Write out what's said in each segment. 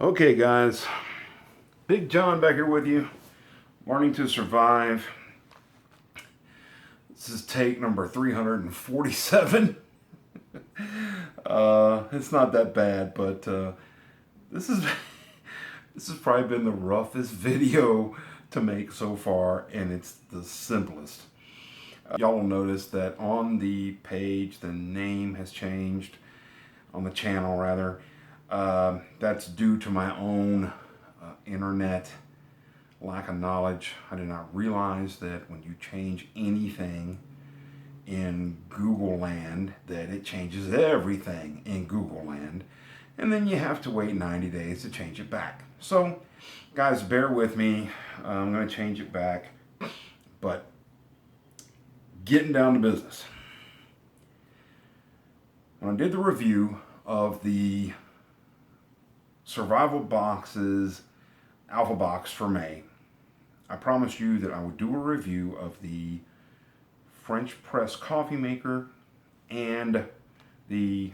Okay, guys, Big John back here with you, learning to survive. This is take number 347. It's not that bad, but this is this has probably been the roughest video to make so far, and it's the simplest. Y'all will notice that on the page, the name has changed, on the channel rather. That's due to my own internet lack of knowledge. I did not realize that when you change anything in Google land, that it changes everything in Google land, and then you have to wait 90 days to change it back. So, guys, bear with me. I'm going to change it back, but getting down to business. When I did the review of the Survival Boxes Alpha Box for May, I promised you that I would do a review of the French press coffee maker and the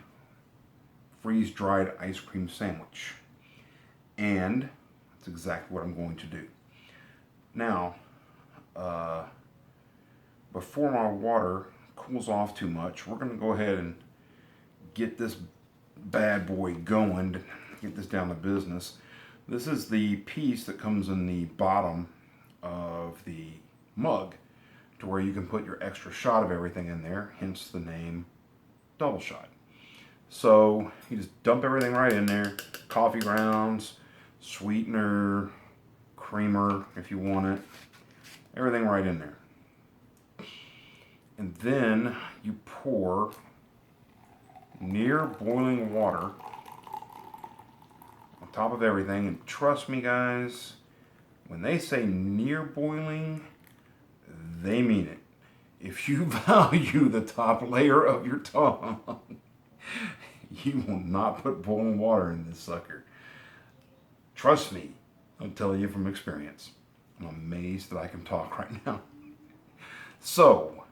freeze-dried ice cream sandwich. And that's exactly what I'm going to do. Now, before my water cools off too much, we're going to go ahead and get this bad boy going, get this down to business. This is the piece that comes in the bottom of the mug to where you can put your extra shot of everything in there, hence the name Double Shot. So you just dump everything right in there, coffee grounds, sweetener, creamer if you want it, everything right in there. And then you pour near boiling water on top of everything. And trust me, guys, when they say near boiling, they mean it. If you value the top layer of your tongue, you will not put boiling water in this sucker. Trust me, I'm telling you from experience. I'm amazed that I can talk right now. So,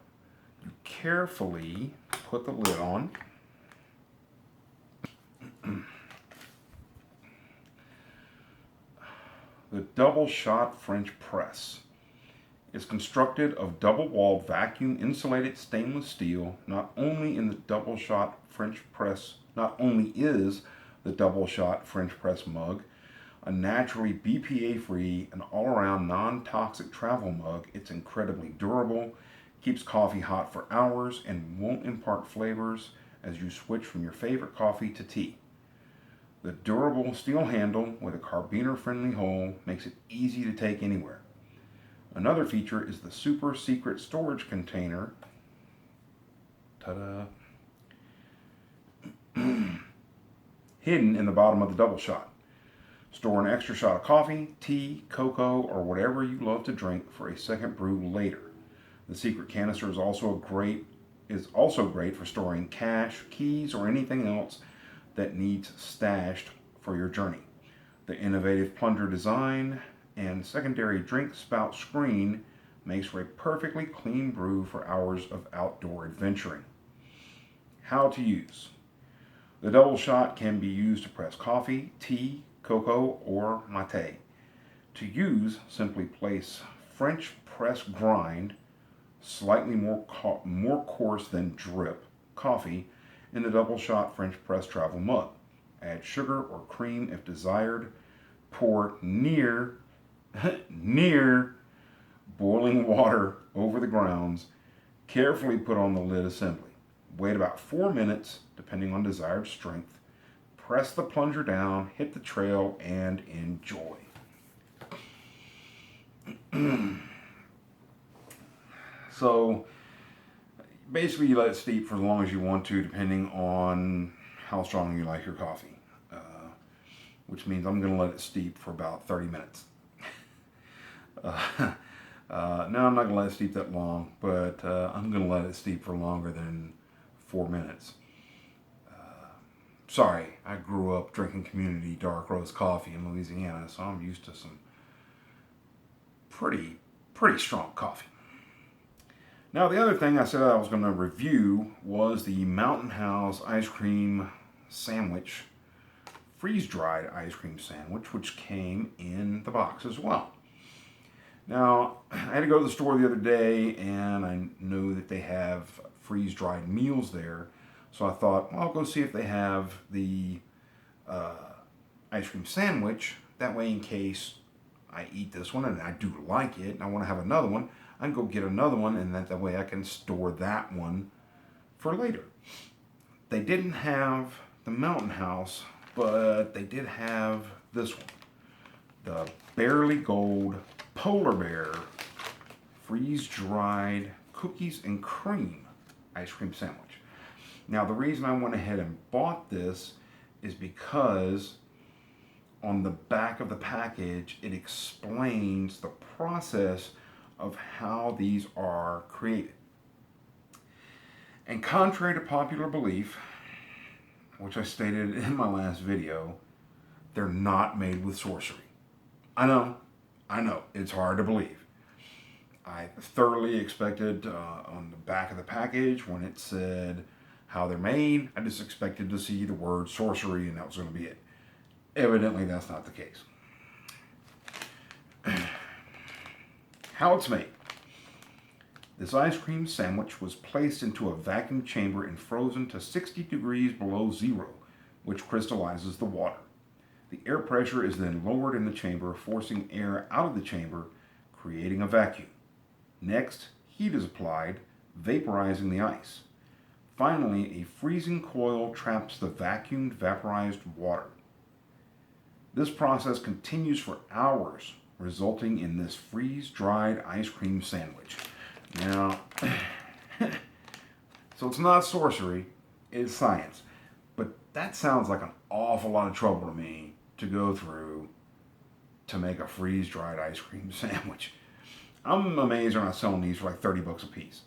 you carefully put the lid on. The Double Shot French Press is constructed of double-walled vacuum insulated stainless steel. Not only is the Double Shot French Press mug a naturally BPA-free and all-around non-toxic travel mug, it's incredibly durable, keeps coffee hot for hours, and won't impart flavors as you switch from your favorite coffee to tea. The durable steel handle with a carabiner-friendly hole makes it easy to take anywhere. Another feature is the super secret storage container. Ta-da! Hidden in the bottom of the Double Shot. Store an extra shot of coffee, tea, cocoa, or whatever you love to drink for a second brew later. The secret canister is also great for storing cash, keys, or anything else that needs stashed for your journey. The innovative plunger design and secondary drink spout screen makes for a perfectly clean brew for hours of outdoor adventuring. How to use. The Double Shot can be used to press coffee, tea, cocoa, or mate. To use, simply place French press grind, slightly more coarse than drip, coffee in the Double Shot French press travel mug. Add sugar or cream if desired. Pour near boiling water over the grounds. Carefully put on the lid assembly. Wait about 4 minutes, depending on desired strength. Press the plunger down, hit the trail, and enjoy. So, basically, you let it steep for as long as you want to, depending on how strong you like your coffee. Which means I'm going to let it steep for about 30 minutes. No, I'm not going to let it steep that long, but I'm going to let it steep for longer than 4 minutes. Sorry, I grew up drinking community dark roast coffee in Louisiana, so I'm used to some pretty strong coffee. Now, the other thing I said I was going to review was the Mountain House ice cream sandwich freeze-dried ice cream sandwich, which came in the box as well. Now, I had to go to the store the other day, and I know that they have freeze-dried meals there. So I thought, well, I'll go see if they have the ice cream sandwich. That way, in case I eat this one and I do like it and I want to have another one, I can go get another one, and that way I can store that one for later. They didn't have the Mountain House, but they did have this one. The Barely Gold Polar Bear freeze-dried cookies and cream ice cream sandwich. Now, the reason I went ahead and bought this is because on the back of the package, it explains the process of how these are created. And contrary to popular belief, which I stated in my last video, they're not made with sorcery. I know, it's hard to believe. I thoroughly expected on the back of the package when it said how they're made, I just expected to see the word sorcery and that was going to be it. Evidently, that's not the case. How it's made. This ice cream sandwich was placed into a vacuum chamber and frozen to 60 degrees below zero, which crystallizes the water. The air pressure is then lowered in the chamber, forcing air out of the chamber, creating a vacuum. Next, heat is applied, vaporizing the ice. Finally, a freezing coil traps the vacuumed, vaporized water. This process continues for hours, resulting in this freeze-dried ice cream sandwich. Now, so it's not sorcery, it's science. But that sounds like an awful lot of trouble to me to go through to make a freeze-dried ice cream sandwich. I'm amazed they're not selling these for like 30 bucks a piece.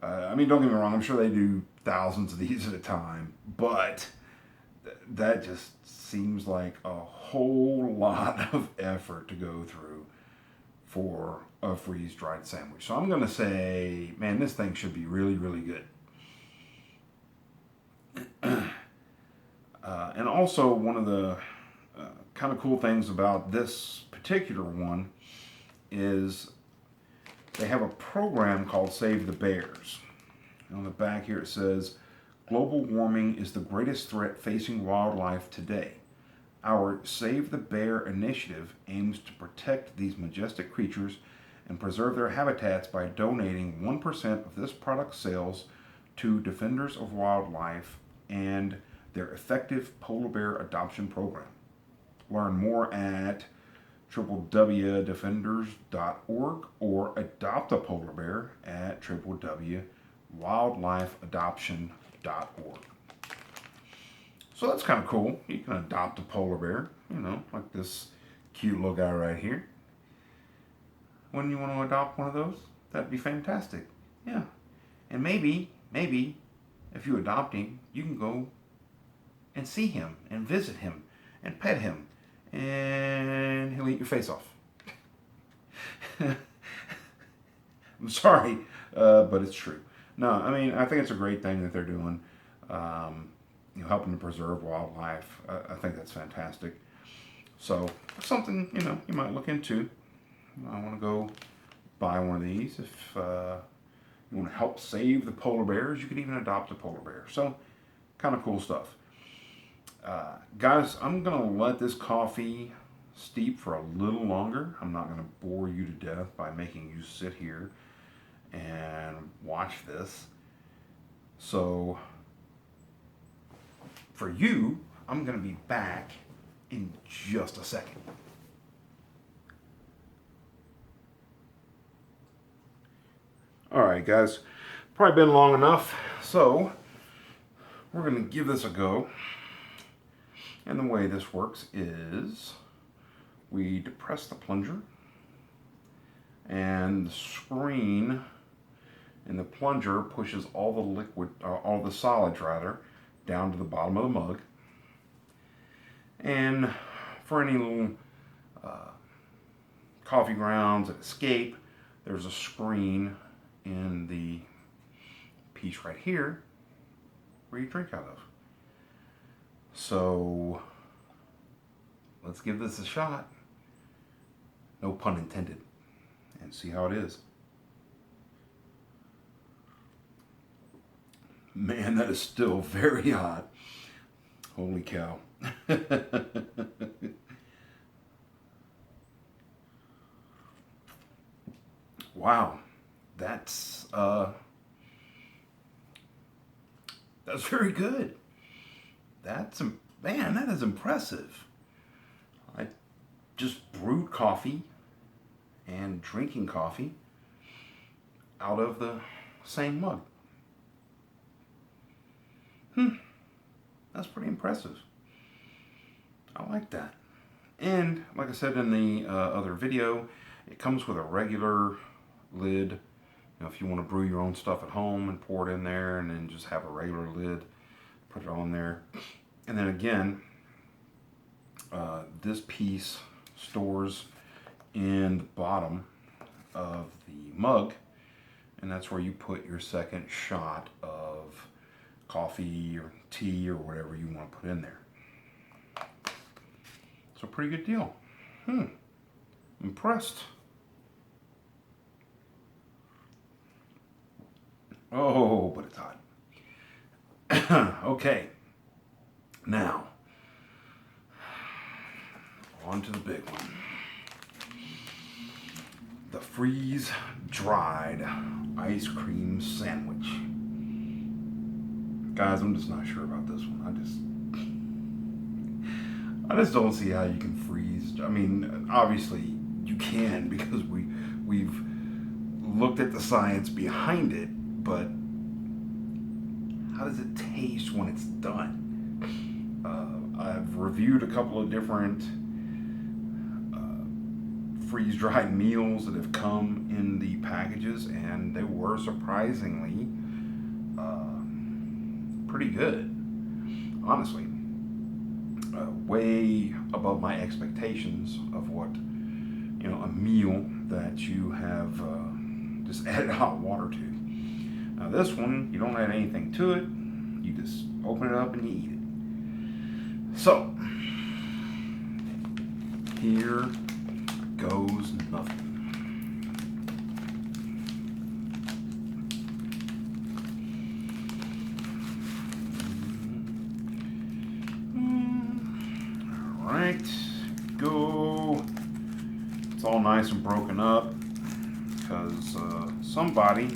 I mean, don't get me wrong, I'm sure they do thousands of these at a time, but that just seems like a whole lot of effort to go through for a freeze-dried sandwich. So I'm going to say, man, this thing should be really, really good. And also, one of the kind of cool things about this particular one is they have a program called Save the Bears. On the back here it says, global warming is the greatest threat facing wildlife today. Our Save the Bear initiative aims to protect these majestic creatures and preserve their habitats by donating 1% of this product's sales to Defenders of Wildlife and their effective polar bear adoption program. Learn more at www.defenders.org or adopt a polar bear at www.wildlifeadoption.org. So that's kind of cool. You can adopt a polar bear, like this cute little guy right here. When you want to adopt one of those, that'd be fantastic. Yeah. And maybe, if you adopt him, you can go and see him and visit him and pet him and he'll eat your face off. I'm sorry, but it's true. No, I mean, I think it's a great thing that they're doing, helping to preserve wildlife. I think that's fantastic. So, something, you might look into. I want to go buy one of these. If you want to help save the polar bears, you could even adopt a polar bear. So, kind of cool stuff. Guys, I'm going to let this coffee steep for a little longer. I'm not going to bore you to death by making you sit here and watch this. So, for you, I'm going to be back in just a second. Alright guys, probably been long enough, so we're going to give this a go. And the way this works is we depress the plunger and the screen in the plunger pushes all the liquid, all the solids rather, down to the bottom of the mug. And for any little coffee grounds that escape, there's a screen in the piece right here where you drink out of. So let's give this a shot. No pun intended. And see how it is. Man, that is still very hot. Holy cow. Wow. That's very good. Man, that is impressive. I just brewed coffee and drinking coffee out of the same mug. That's pretty impressive. I like that. And like I said in the other video, it comes with a regular lid. You know, if you want to brew your own stuff at home and pour it in there and then just have a regular lid, put it on there. And then again, this piece stores in the bottom of the mug, and that's where you put your second shot of coffee or tea or whatever you want to put in there. It's a pretty good deal. Impressed. Oh, but it's hot. Okay. Now, on to the big one. The freeze-dried ice cream sandwich. Guys, I'm just not sure about this one. I just don't see how you can freeze. I mean, obviously you can because we've looked at the science behind it, but how does it taste when it's done? I've reviewed a couple of different freeze-dried meals that have come in the packages, and they were surprisingly pretty good, honestly. Way above my expectations of what, a meal that you have just added hot water to. Now this one, you don't add anything to it. You just open it up and you eat it. So, here goes nothing. Alright, go. It's all nice and broken up because somebody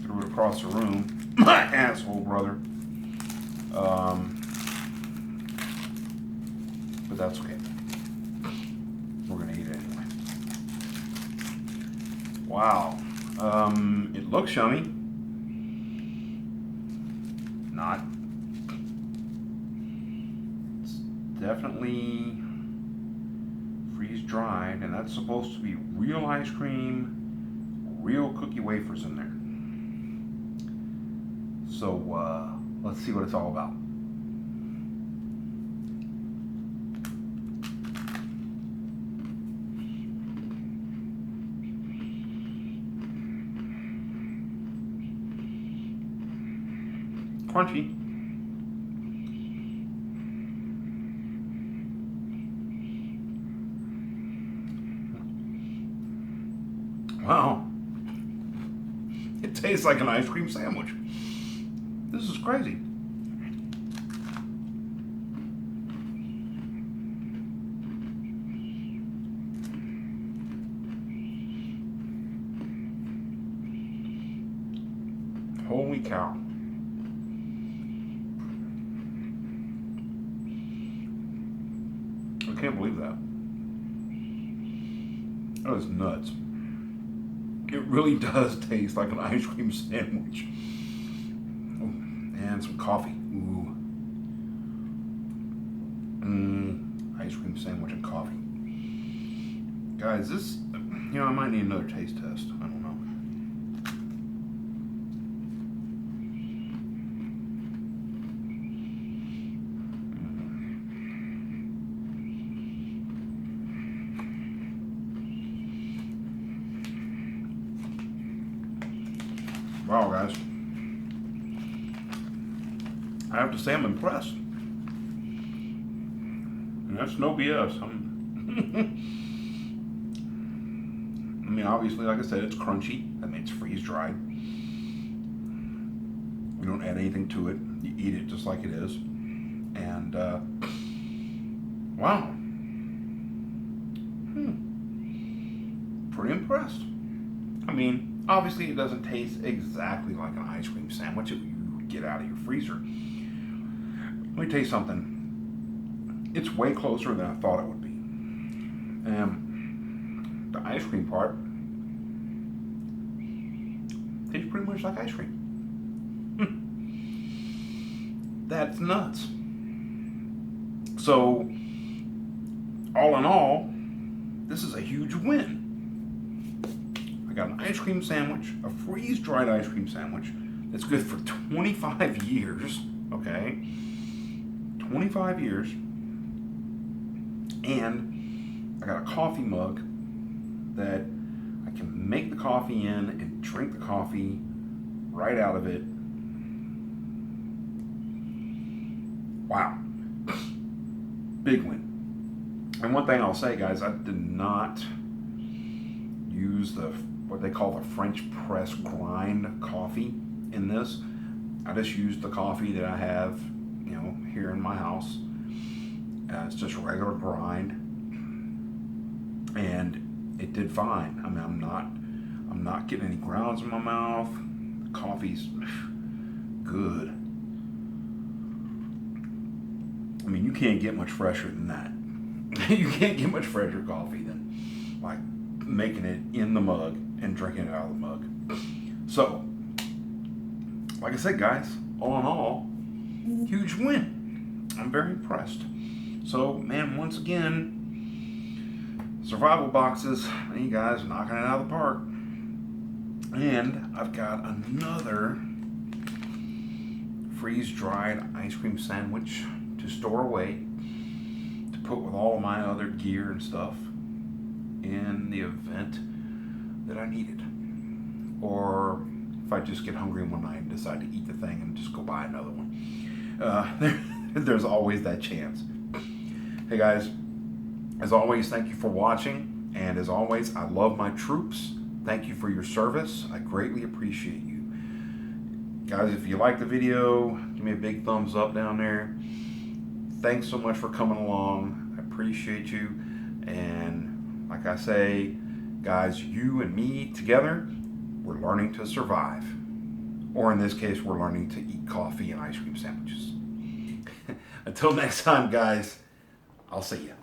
threw it across the room. My asshole brother. But that's okay. We're gonna eat it anyway. Wow. It looks yummy. Not. It's definitely freeze-dried, and that's supposed to be real ice cream, real cookie wafers in there. So, let's see what it's all about. Crunchy. Wow. It tastes like an ice cream sandwich. This is crazy. Holy cow. I can't believe that. That is nuts. It really does taste like an ice cream sandwich. And some coffee. Ooh. Ice cream sandwich and coffee. Guys, this, I might need another taste test. I don't know. Wow, guys. I have to say I'm impressed. That's no BS. I mean, obviously, like I said, it's crunchy. That means freeze dried. You don't add anything to it. You eat it just like it is. And wow, pretty impressed. I mean, obviously, it doesn't taste exactly like an ice cream sandwich that you get out of your freezer. Let me tell you something. It's way closer than I thought it would be. And the ice cream part tastes pretty much like ice cream. That's nuts. So, all in all, this is a huge win. I got an ice cream sandwich, a freeze-dried ice cream sandwich that's good for 25 years, okay? 25 years. And I got a coffee mug that I can make the coffee in and drink the coffee right out of it. Wow. Big win. And one thing I'll say, guys, I did not use what they call the French press grind coffee in this. I just used the coffee that I have, here in my house. It's just regular grind, and it did fine. I mean, I'm not getting any grounds in my mouth. The coffee's good. I mean, you can't get much fresher than that. You can't get much fresher coffee than like making it in the mug and drinking it out of the mug. So, like I said, guys, all in all, huge win. I'm very impressed. So, man, once again, survival boxes, you guys knocking it out of the park. And I've got another freeze-dried ice cream sandwich to store away to put with all my other gear and stuff in the event that I need it. Or if I just get hungry one night and decide to eat the thing and just go buy another one. There's always that chance. Hey guys, as always, thank you for watching. And as always, I love my troops. Thank you for your service. I greatly appreciate you. Guys, if you like the video, give me a big thumbs up down there. Thanks so much for coming along. I appreciate you. And like I say, guys, you and me together, we're learning to survive. Or in this case, we're learning to eat coffee and ice cream sandwiches. Until next time, guys, I'll see you.